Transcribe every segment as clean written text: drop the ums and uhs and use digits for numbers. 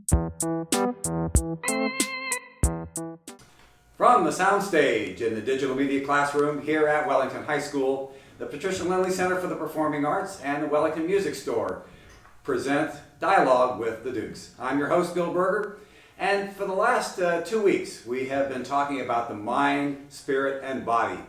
From the soundstage in the digital media classroom here at Wellington High School, the Patricia Lindley Center for the Performing Arts and the Wellington Music Store present Dialogue with the Dukes. I'm your host, Bill Berger, and for the last 2 weeks we have been talking about the Mind, Spirit, and Body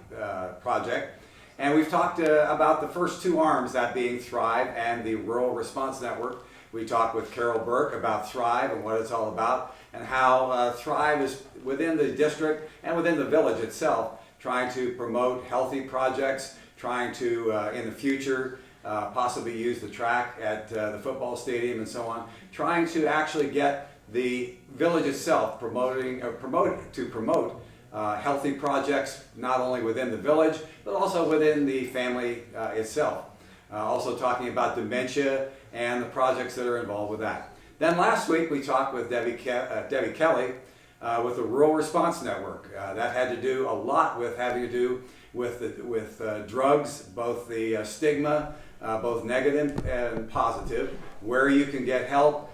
project. And we've talked about the first two arms, that being Thrive and the Rural Response Network. We talked with Carol Burke about Thrive and what it's all about, and how Thrive is within the district and within the village itself, trying to promote healthy projects, trying to, in the future, possibly use the track at the football stadium and so on, trying to actually get the village itself promote healthy projects, not only within the village, but also within the family itself. Also talking about dementia and the projects that are involved with that. Then last week we talked with Debbie Kelly with the Rural Response Network. That had to do a lot with having to do with drugs, both the stigma, both negative and positive, where you can get help,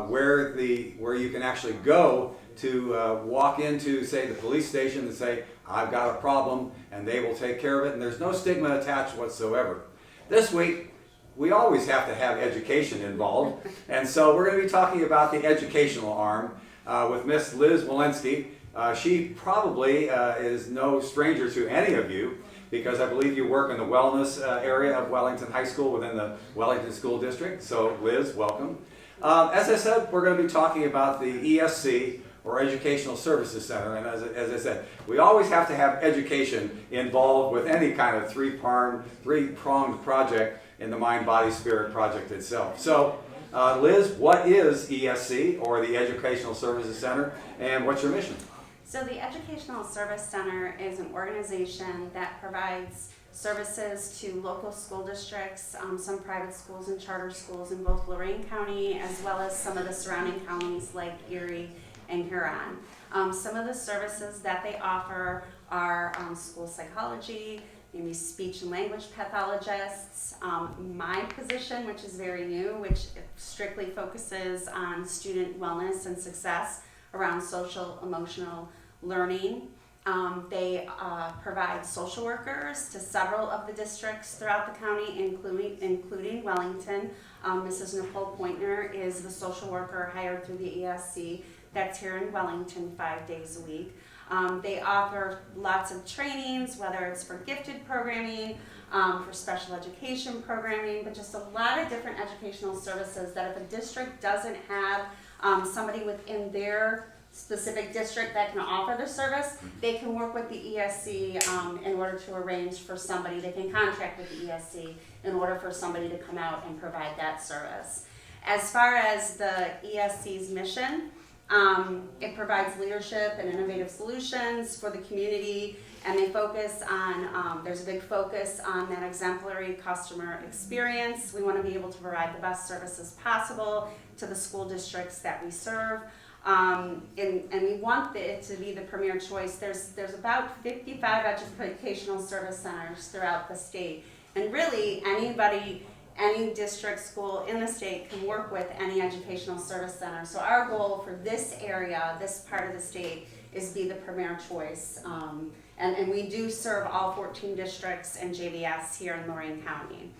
where you can actually go to walk into, say, the police station and say, I've got a problem, and they will take care of it, and there's no stigma attached whatsoever. This week, we always have to have education involved, and so we're going to be talking about the educational arm with Miss Liz Wolanski. She probably is no stranger to any of you, because I believe you work in the wellness area of Wellington High School within the Wellington School District. So Liz, welcome. As I said, we're going to be talking about the ESC, or Educational Services Center, and as I said, we always have to have education involved with any kind of three-pronged project in the Mind, Body, Spirit project itself. So, Liz, what is ESC, or the Educational Services Center, and what's your mission? So the Educational Service Center is an organization that provides services to local school districts, some private schools and charter schools in both Lorain County, as well as some of the surrounding counties like Erie and Huron. Some of the services that they offer are school psychology, maybe speech and language pathologists. My position, which is very new, which strictly focuses on student wellness and success around social emotional learning. They provide social workers to several of the districts throughout the county, including Wellington. Mrs. Nicole Pointner is the social worker hired through the ESC that's here in Wellington 5 days a week. They offer lots of trainings, whether it's for gifted programming, for special education programming, but just a lot of different educational services that if a district doesn't have somebody within their specific district that can offer the service, they can work with the ESC in order to arrange for somebody. They can contract with the ESC in order for somebody to come out and provide that service. As far as the ESC's mission, it provides leadership and innovative solutions for the community, and they focus on, there's a big focus on that exemplary customer experience. We want to be able to provide the best services possible to the school districts that we serve. And we want it to be the premier choice. There's about 55 educational service centers throughout the state, and really anybody, any district school in the state can work with any educational service center. So our goal for this area, this part of the state, is be the premier choice. And we do serve all 14 districts and JVS here in Lorain County.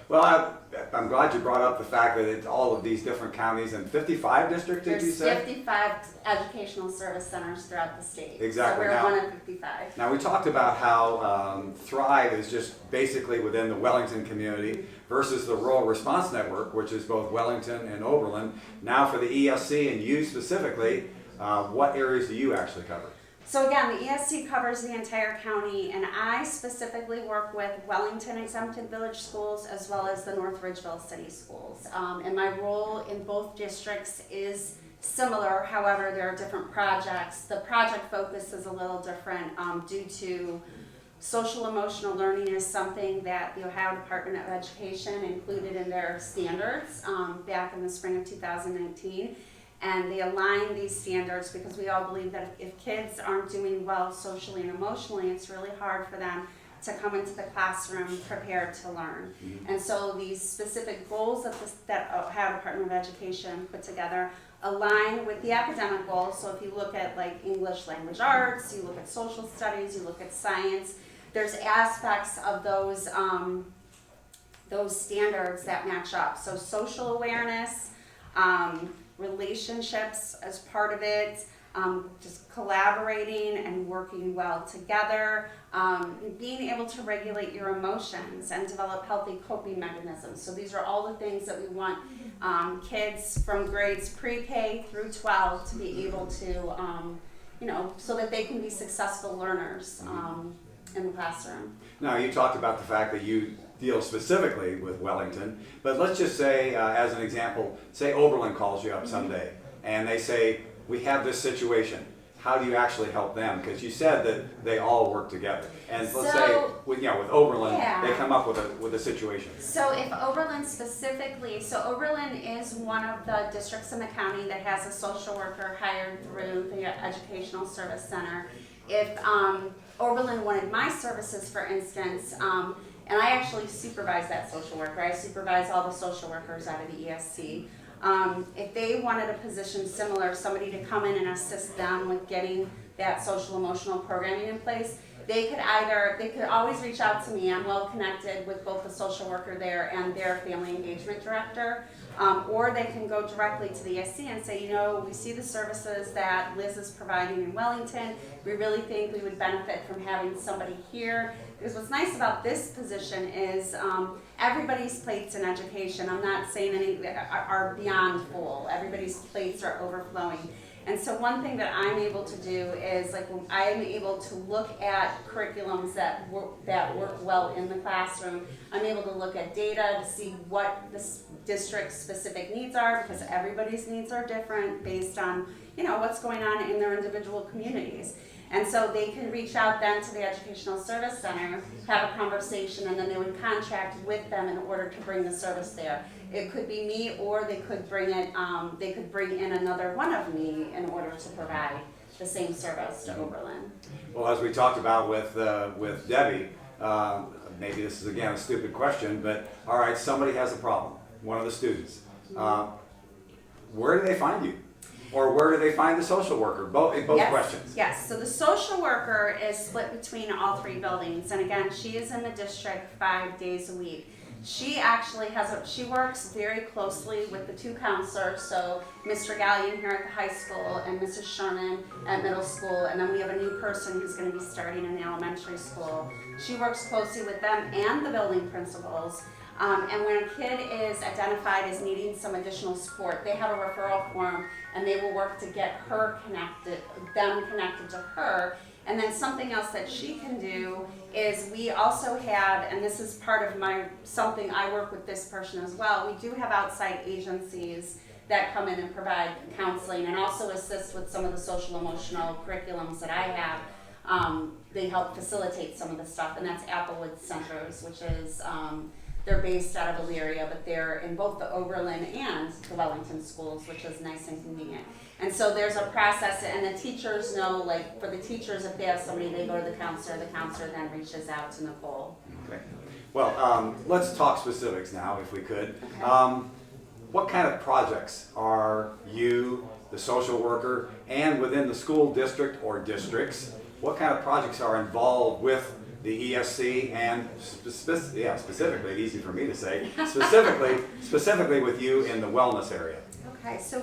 Well, I'm glad you brought up the fact that it's all of these different counties and 55 districts, did you say? There's 55 educational service centers throughout the state. Exactly. So we're one of 55. Now, we talked about how Thrive is just basically within the Wellington community versus the Rural Response Network, which is both Wellington and Oberlin. Now for the ESC and you specifically, what areas do you actually cover? So again, the ESC covers the entire county, and I specifically work with Wellington exempted village schools as well as the North Ridgeville city schools. And my role in both districts is similar, however, there are different projects. The project focus is a little different due to social emotional learning is something that the Ohio Department of Education included in their standards back in the spring of 2019. And they align these standards because we all believe that if kids aren't doing well socially and emotionally, it's really hard for them to come into the classroom prepared to learn. And so these specific goals that Ohio Department of Education put together align with the academic goals. So if you look at like English language arts, you look at social studies, you look at science, there's aspects of those standards that match up. So social awareness, relationships as part of it, just collaborating and working well together, being able to regulate your emotions and develop healthy coping mechanisms. So these are all the things that we want kids from grades pre-K through 12 to be able to, so that they can be successful learners in the classroom. Now, you talked about the fact that you deal specifically with Wellington, but let's just say, as an example, say Oberlin calls you up someday and they say, we have this situation. How do you actually help them? Because you said that they all work together. And let's say, with Oberlin, they come up with a situation. So if Oberlin specifically, so Oberlin is one of the districts in the county that has a social worker hired through the Educational Service Center. If Oberlin wanted my services, for instance, and I actually supervise that social worker. I supervise all the social workers out of the ESC. If they wanted a position similar, somebody to come in and assist them with getting that social emotional programming in place, they could always reach out to me. I'm well connected with both the social worker there and their family engagement director. Or they can go directly to the ESC and say, we see the services that Liz is providing in Wellington. We really think we would benefit from having somebody here. Because what's nice about this position is everybody's plates in education, I'm not saying any are beyond full. Everybody's plates are overflowing. And so one thing that I'm able to do is I'm able to look at curriculums that work well in the classroom. I'm able to look at data to see what the district's specific needs are, because everybody's needs are different based on what's going on in their individual communities. And so they can reach out then to the Educational Service Center, have a conversation, and then they would contract with them in order to bring the service there. It could be me, or they could bring in another one of me in order to provide the same service to Oberlin. Well, as we talked about with Debbie, maybe this is again a stupid question, but all right, somebody has a problem, one of the students. Where do they find you? Or where do they find the social worker? Both questions. Yes, so the social worker is split between all three buildings. And again, she is in the district 5 days a week. She actually she works very closely with the two counselors, so Mr. Gallion here at the high school and Mrs. Sherman at middle school, and then we have a new person who's going to be starting in the elementary school. She works closely with them and the building principals. And when a kid is identified as needing some additional support, they have a referral form, and they will work to get them connected to her. And then something else that she can do is we also have, and this is part of something I work with this person as well, we do have outside agencies that come in and provide counseling and also assist with some of the social emotional curriculums that I have. They help facilitate some of the stuff, and that's Applewood Centers, which is, they're based out of Elyria, but they're in both the Oberlin and the Wellington schools, which is nice and convenient. And so there's a process, and the teachers know, for the teachers, if they have somebody, they go to the counselor then reaches out to Nicole. Okay. Well, let's talk specifics now, if we could. Okay. What kind of projects are you, the social worker, and within the school district or districts, what kind of projects are involved with the ESC and specifically, easy for me to say, specifically with you in the wellness area? Okay, so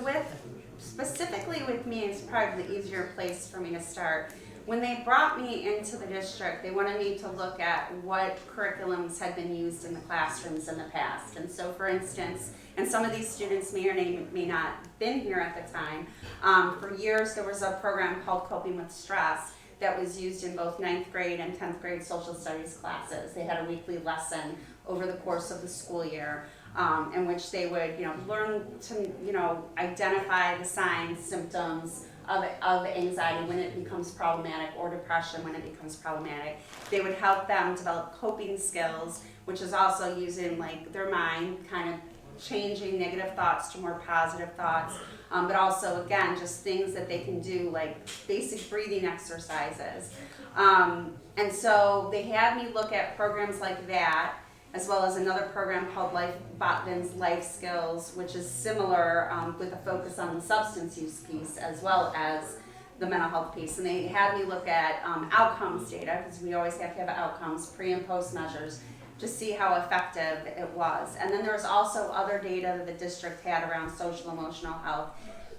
specifically with me is probably the easier place for me to start. When they brought me into the district, they wanted me to look at what curriculums had been used in the classrooms in the past. And so, for instance, and some of these students may or may not have been here at the time, for years there was a program called Coping with Stress that was used in both 9th grade and 10th grade social studies classes. They had a weekly lesson over the course of the school year in which they would learn to identify the signs, symptoms of anxiety when it becomes problematic, or depression when it becomes problematic. They would help them develop coping skills, which is also using their mind kind of changing negative thoughts to more positive thoughts, but also, again, just things that they can do, like basic breathing exercises. And so they had me look at programs like that, as well as another program called Botvin's Life Skills, which is similar with a focus on the substance use piece as well as the mental health piece. And they had me look at outcomes data, because we always have to have outcomes, pre and post measures, to see how effective it was. And then there was also other data that the district had around social emotional health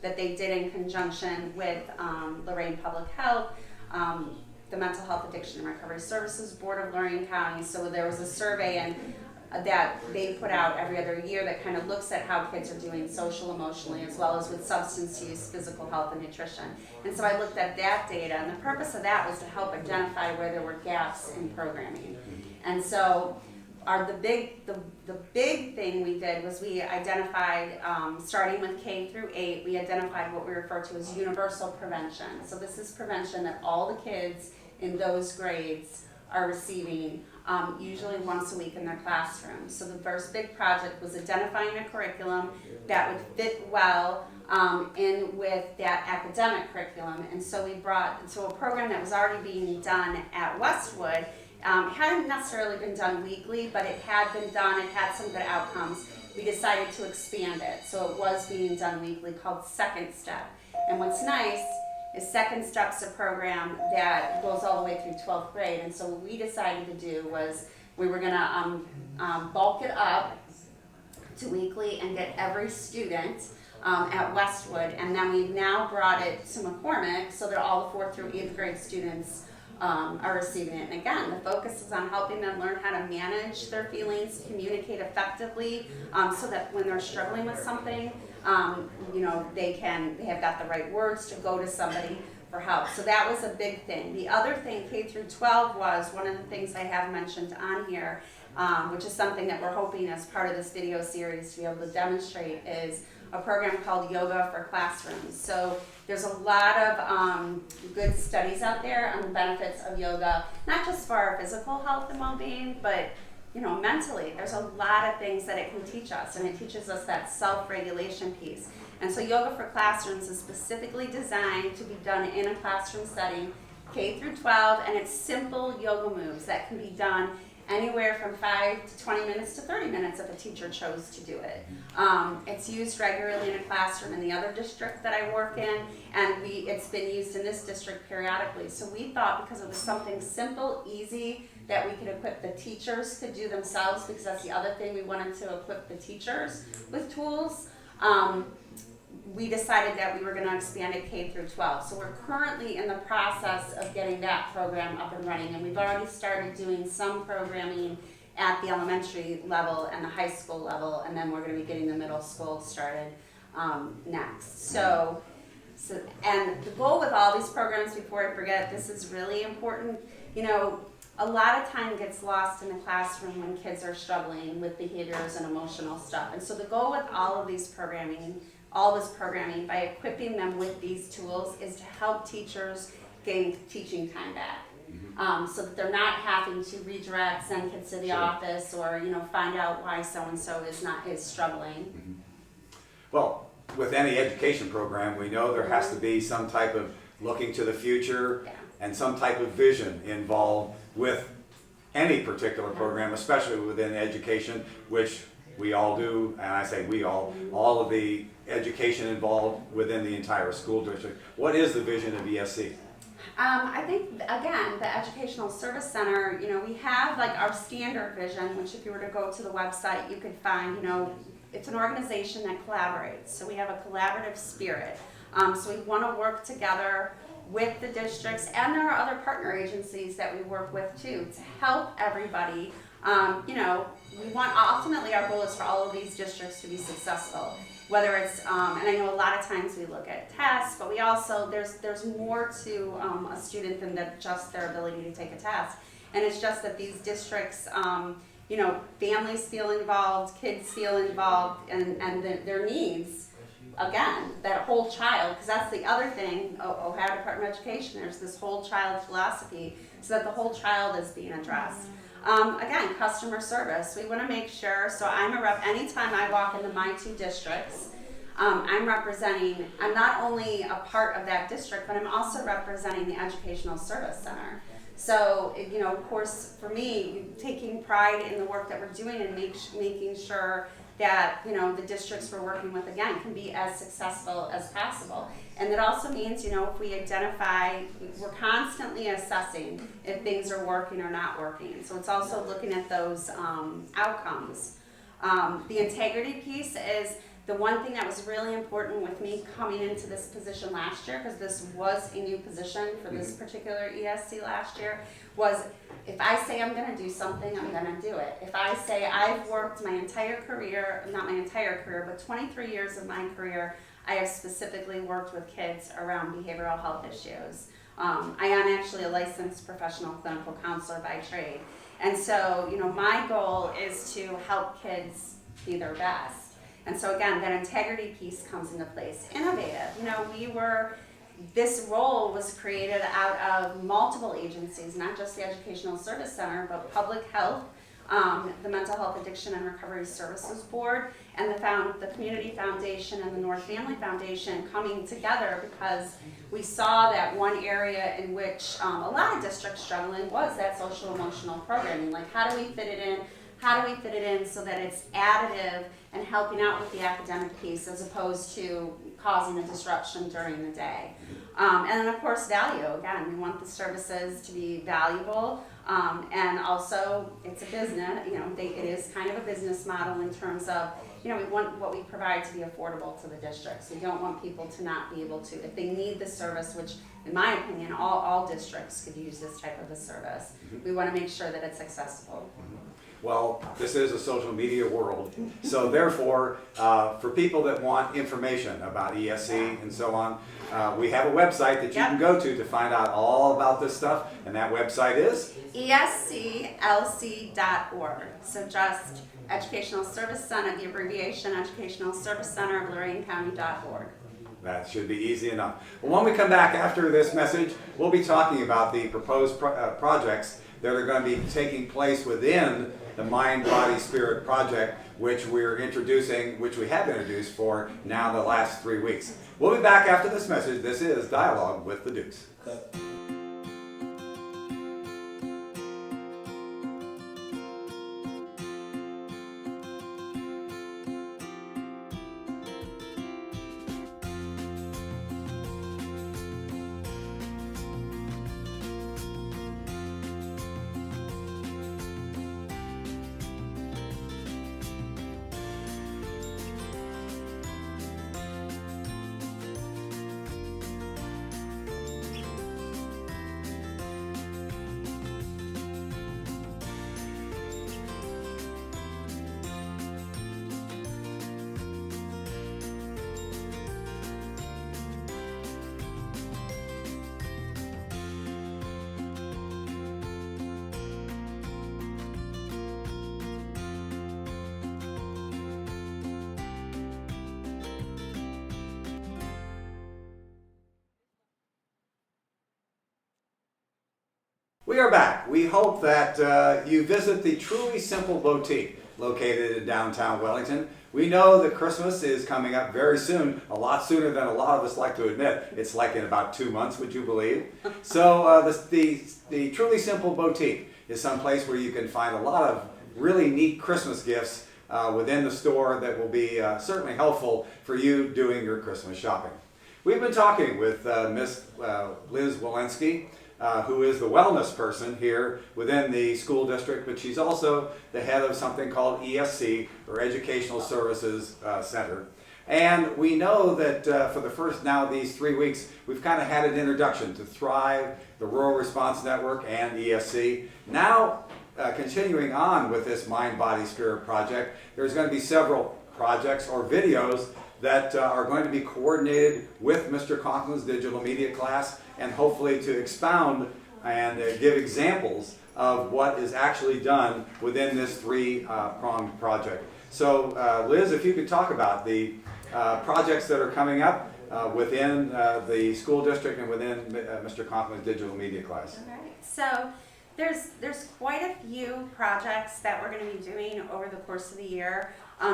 that they did in conjunction with Lorraine Public Health, the Mental Health Addiction and Recovery Services Board of Lorraine County. So there was a survey that they put out every other year that kind of looks at how kids are doing social, emotionally, as well as with substance use, physical health, and nutrition. And so I looked at that data, and the purpose of that was to help identify where there were gaps in programming. And so the big thing we did was we identified, starting with K through 8, we identified what we refer to as universal prevention. So this is prevention that all the kids in those grades are receiving, usually once a week in their classroom. So the first big project was identifying a curriculum that would fit well in with that academic curriculum. And so we brought a program that was already being done at Westwood. Hadn't necessarily been done weekly, but it had been done, it had some good outcomes. We decided to expand it, so it was being done weekly, called Second Step. And what's nice is Second Step's a program that goes all the way through 12th grade, and so what we decided to do was we were gonna bulk it up to weekly and get every student at Westwood, and then we've now brought it to McCormick so that all the 4th through 8th grade students are receiving it. And again, the focus is on helping them learn how to manage their feelings, communicate effectively, so that when they're struggling with something, they have got the right words to go to somebody for help. So that was a big thing. The other thing, K through 12, was one of the things I have mentioned on here, which is something that we're hoping as part of this video series to be able to demonstrate, is a program called Yoga for Classrooms. So there's a lot of good studies out there on the benefits of yoga, not just for our physical health and well-being, but mentally. There's a lot of things that it can teach us, and it teaches us that self-regulation piece. And so Yoga for Classrooms is specifically designed to be done in a classroom setting, K through 12, and it's simple yoga moves that can be done anywhere from 5 to 20 minutes to 30 minutes if a teacher chose to do it. It's used regularly in a classroom in the other district that I work in, and it's been used in this district periodically. So we thought, because it was something simple, easy, that we could equip the teachers to do themselves, because that's the other thing, we wanted to equip the teachers with tools. We decided that we were going to expand it K through 12. So we're currently in the process of getting that program up and running, and we've already started doing some programming at the elementary level and the high school level, and then we're going to be getting the middle school started next. So and the goal with all these programs, before I forget, this is really important, a lot of time gets lost in the classroom when kids are struggling with behaviors and emotional stuff. And so the goal with all this programming, by equipping them with these tools, is to help teachers gain teaching time back. So that they're not having to redirect, send kids to the office, or find out why so-and-so is struggling. Well, with any education program, we know there has to be some type of looking to the future and some type of vision involved with any particular program, especially within education, which we all do, and I say we all of the education involved within the entire school district. What is the vision of ESC? I think, again, the Educational Service Center, we have our standard vision, which if you were to go to the website, you could find, it's an organization that collaborates. So we have a collaborative spirit. So we want to work together with the districts, and there are other partner agencies that we work with too, to help everybody. We want, ultimately our goal is for all of these districts to be successful. Whether it's, and I know a lot of times we look at tests, but we also, there's more to a student than just their ability to take a test. And it's just that these districts, families feel involved, kids feel involved, and their needs, again, that whole child, because that's the other thing, Ohio Department of Education, there's this whole child philosophy, so that the whole child is being addressed. Again, customer service. We want to make sure, so I'm a rep, anytime I walk into my 2 districts, I'm not only a part of that district, but I'm also representing the Educational Service Center. So, of course, for me, taking pride in the work that we're doing and making sure that, the districts we're working with, again, can be as successful as possible. And that also means, if we identify, we're constantly assessing if things are working or not working. So it's also looking at those outcomes. The integrity piece is the one thing that was really important with me coming into this position last year, because this was a new position for this particular ESC last year, was if I say I'm going to do something, I'm going to do it. If I say I've worked my entire career, not my entire career, but 23 years of my career, I have specifically worked with kids around behavioral health issues. I am actually a licensed professional clinical counselor by trade. And so, my goal is to help kids be their best. And so again, that integrity piece comes into place. Innovative. This role was created out of multiple agencies, not just the Educational Service Center, but Public Health, the Mental Health Addiction and Recovery Services Board, and the Community Foundation and the North Family Foundation coming together because we saw that one area in which a lot of districts struggling was that social emotional programming. Like, how do we fit it in? How do we fit it in so that it's additive and helping out with the academic piece as opposed to causing a disruption during the day? And then, of course, value. Again, we want the services to be valuable, and also it's a business. It is kind of a business model in terms of, we want what we provide to be affordable to the districts. We don't want people to not be able to, if they need the service, which in my opinion, all districts could use this type of a service. We want to make sure that it's accessible. Well, this is a social media world, so therefore, for people that want information about ESC and so on, we have a website that you can go to find out all about this stuff, and that website is? ESCLC.org. So just Educational Service Center, the abbreviation Educational Service Center of Lorraine County.org. That should be easy enough. Well, when we come back after this message, we'll be talking about the proposed projects that are going to be taking place within the Mind, Body, Spirit project, which we have introduced for now the last 3 weeks. We'll be back after this message. This is Dialogue with the Dukes. We are back. We hope that you visit the Truly Simple Boutique located in downtown Wellington. We know that Christmas is coming up very soon, a lot sooner than a lot of us like to admit. It's like in about 2 months, would you believe? So the Truly Simple Boutique is someplace where you can find a lot of really neat Christmas gifts within the store that will be certainly helpful for you doing your Christmas shopping. We've been talking with Miss Liz Wolanski, who is the wellness person here within the school district, but she's also the head of something called ESC, or Educational Services Center. And we know that for the first these 3 weeks, we've kind of had an introduction to Thrive, the Rural Response Network, and ESC. Now, continuing on with this Mind, Body, Spirit project, there's going to be several projects or videos that are going to be coordinated with Mr. Conklin's digital media class, and hopefully to expound and give examples of what is actually done within this three-pronged project. So Liz, if you could talk about the projects that are coming up within the school district and within Mr. Conklin's digital media class. All right. So There's quite a few projects that we're going to be doing over the course of the year.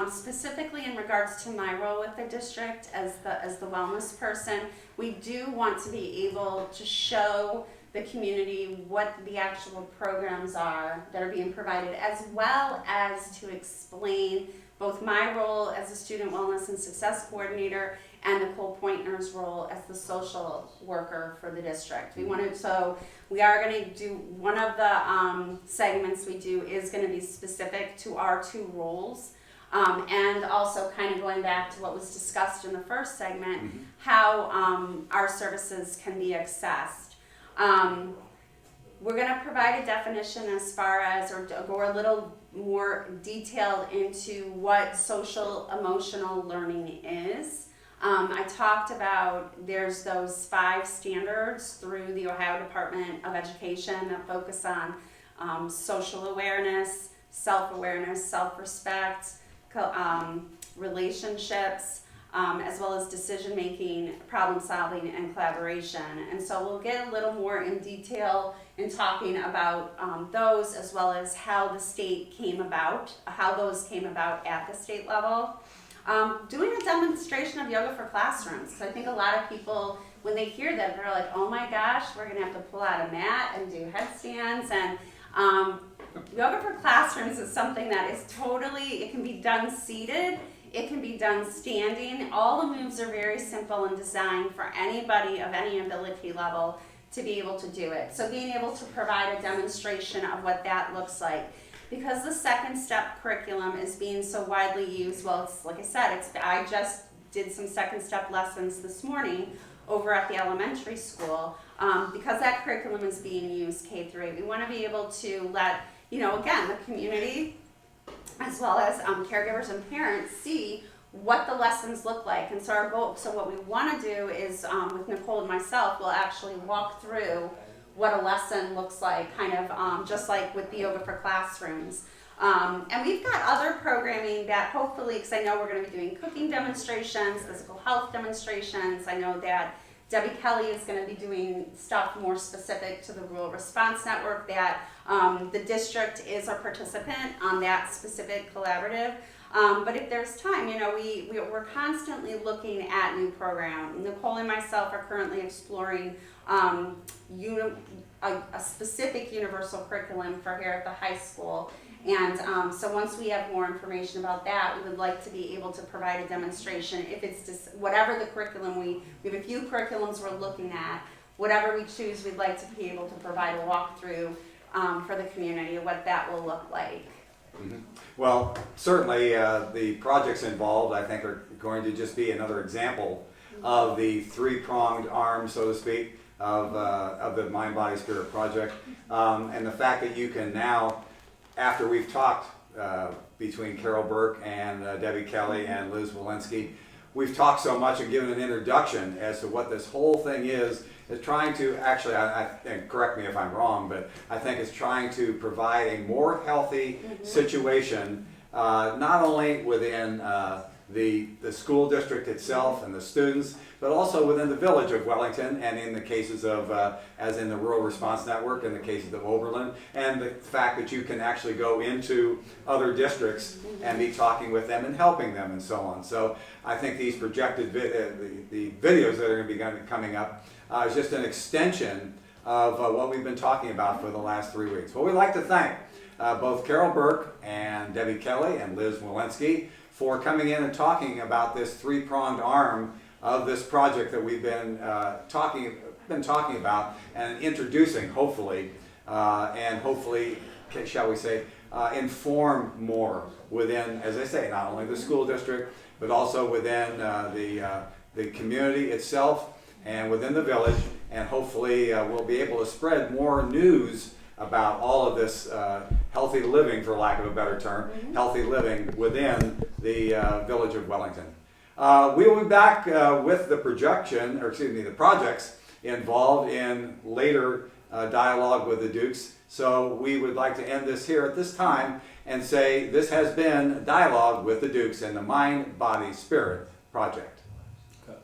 Specifically in regards to my role with the district as the wellness person, we do want to be able to show the community what the actual programs are that are being provided, as well as to explain both my role as a student wellness and success coordinator and Nicole Pointner's role as the social worker for the district. So we are going to do, one of the segments we do is going to be specific to our two roles. And also kind of going back to what was discussed in the first segment, how our services can be accessed. We're going to provide a definition as far as, or go a little more detailed into what social emotional learning is. I talked about there's those 5 standards through the Ohio Department of Education that focus on social awareness, self-awareness, self-respect, relationships, as well as decision-making, problem-solving, and collaboration. And so we'll get a little more in detail in talking about those, as well as how the state came about, how those came about at the state level. Doing a demonstration of yoga for classrooms. So I think a lot of people, when they hear that, they're like, oh my gosh, we're gonna have to pull out a mat and do headstands. And yoga for classrooms is something that is totally, it can be done seated, it can be done standing. All the moves are very simple and designed for anybody of any ability level to be able to do it. So being able to provide a demonstration of what that looks like. Because the second step curriculum is being so widely used, well, it's like I said, I just did some second step lessons this morning over at the elementary school. Because that curriculum is being used K through 8, we want to be able to let, again, the community, as well as caregivers and parents, see what the lessons look like. And so our goal, so what we want to do is, with Nicole and myself, we'll actually walk through what a lesson looks like, kind of just like with the yoga for classrooms. And we've got other programming that hopefully, because I know we're going to be doing cooking demonstrations, physical health demonstrations. I know that Debbie Kelly is going to be doing stuff more specific to the Rural Response Network, that the district is a participant on that specific collaborative. But if there's time, we're constantly looking at new programs. Nicole and myself are currently exploring a specific universal curriculum for here at the high school. And so once we have more information about that, we would like to be able to provide a demonstration. If it's just whatever the curriculum, we have a few curriculums we're looking at. Whatever we choose, we'd like to be able to provide a walkthrough for the community, what that will look like. Mm-hmm. Well, certainly the projects involved, I think, are going to just be another example of the 3-pronged arm, so to speak, of the Mind, Body, Spirit project. And the fact that you can now, after we've talked between Carol Burke and Debbie Kelly and Liz Wolanski, we've talked so much and given an introduction as to what this whole thing is trying to actually, and correct me if I'm wrong, but I think it's trying to provide a more healthy situation, not only within the school district itself and the students, but also within the village of Wellington, and in the cases of, as in the Rural Response Network, in the cases of Oberlin, and the fact that you can actually go into other districts and be talking with them and helping them and so on. So I think these projected the videos that are going to be coming up is just an extension of what we've been talking about for the last 3 weeks. Well, we'd like to thank both Carol Burke and Debbie Kelly and Liz Wolanski for coming in and talking about this 3-pronged arm of this project that we've been talking about and introducing, hopefully, and hopefully, shall we say, inform more within, as I say, not only the school district, but also within the community itself and within the village, and hopefully we'll be able to spread more news about all of this healthy living, for lack of a better term, healthy living within the village of Wellington. We will be back with the the projects involved in later dialogue with the Dukes. So we would like to end this here at this time and say this has been Dialogue with the Dukes and the Mind, Body, Spirit project. Okay.